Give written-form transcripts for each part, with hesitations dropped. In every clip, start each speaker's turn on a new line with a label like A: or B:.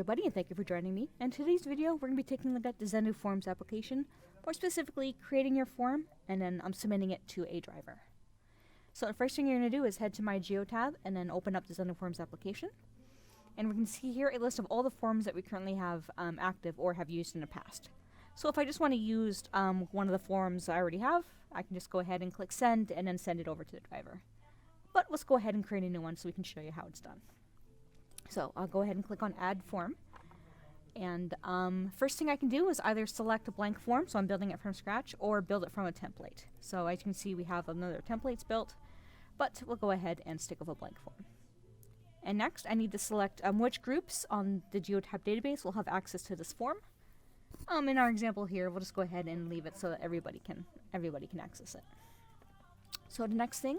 A: everybody, and thank you for joining me. In today's video, we're going to be taking a look at the ZenduForms application, more specifically creating your form, and then I'm submitting it to a driver. So the first thing you're going to do is head to my Geotab and then open up the ZenduForms application. And we can see here a list of all the forms that we currently have active or have used in the past. So if I just want to use one of the forms I already have, I can just go ahead and click send and then send it over to the driver. But let's go ahead and create a new one so we can show you how it's done. So I'll go ahead and click on add form. And first thing I can do is either select a blank form, so I'm building it from scratch, or build it from a template. So as you can see, we have another templates built, but we'll go ahead and stick with a blank form. And next, I need to select which groups on the Geotab database will have access to this form. In our example here, we'll just go ahead and leave it so that everybody can access it. So the next thing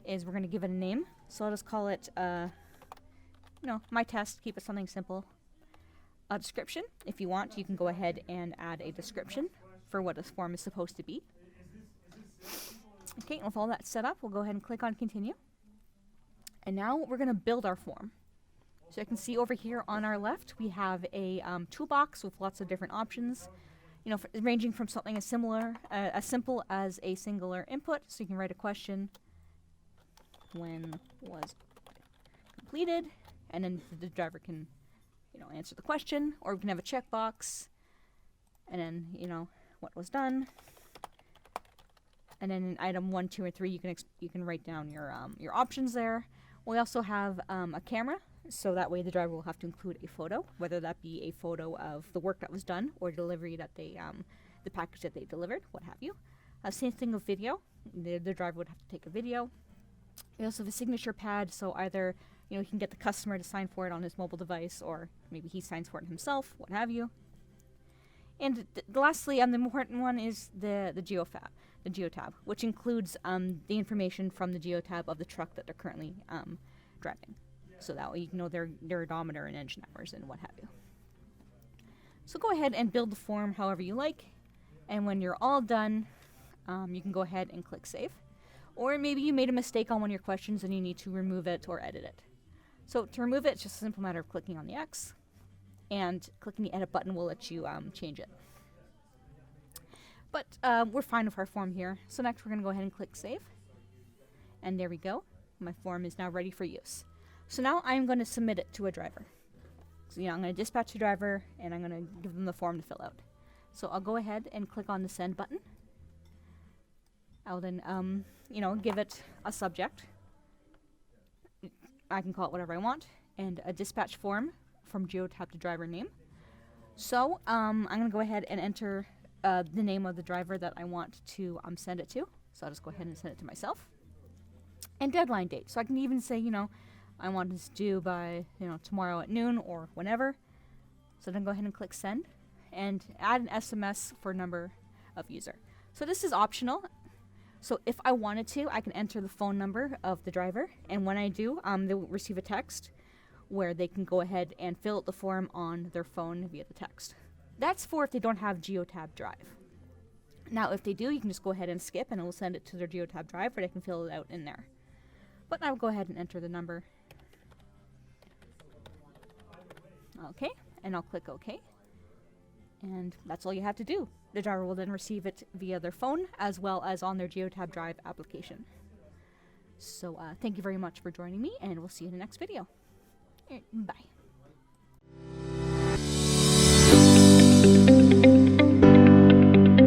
A: is we're going to give it a name. So I'll just call it, my test. Keep it something simple. A description. If you want, you can go ahead and add a description for what this form is supposed to be. Okay, and with all that set up, we'll go ahead and click on continue. And now we're going to build our form. So you can see over here on our left, we have a toolbox with lots of different options, ranging from something as simple as a singular input. So you can write a question, when was completed, and then the driver can, answer the question, or we can have a checkbox, and then, what was done. And then in item 1, 2, or 3, you can write down your options there. We also have a camera, so that way the driver will have to include a photo, whether that be a photo of the work that was done or delivery that they, the package that they delivered, what have you. Same thing with video. The driver would have to take a video. We also have a signature pad, so either he can get the customer to sign for it on his mobile device, or maybe he signs for it himself, what have you. And lastly, the important one is the Geotab, which includes the information from the Geotab of the truck that they're currently driving. So that way you can know their odometer and engine hours and what have you. So go ahead and build the form however you like, and when you're all done, you can go ahead and click save. Or maybe you made a mistake on one of your questions and you need to remove it or edit it. So to remove it, it's just a simple matter of clicking on the X, and clicking the edit button will let you change it. But we're fine with our form here. So next we're going to go ahead and click save. And there we go. My form is now ready for use. So now I'm going to submit it to a driver. So I'm going to dispatch a driver and I'm going to give them the form to fill out. So I'll go ahead and click on the send button. I'll then, give it a subject. I can call it whatever I want. And a dispatch form from Geotab to driver name. So I'm going to go ahead and enter the name of the driver that I want to send it to. So I'll just go ahead and send it to myself. And deadline date. So I can even say, I want this due by, tomorrow at noon or whenever. So then go ahead and click send and add an SMS for number of user. So this is optional. So if I wanted to, I can enter the phone number of the driver. And when I do, they'll receive a text where they can go ahead and fill out the form on their phone via the text. That's for if they don't have Geotab Drive. Now, if they do, you can just go ahead and skip and it will send it to their Geotab Drive where they can fill it out in there. But I'll go ahead and enter the number. Okay, and I'll click OK. And that's all you have to do. The driver will then receive it via their phone as well as on their Geotab Drive application. So thank you very much for joining me, and we'll see you in the next video. Bye.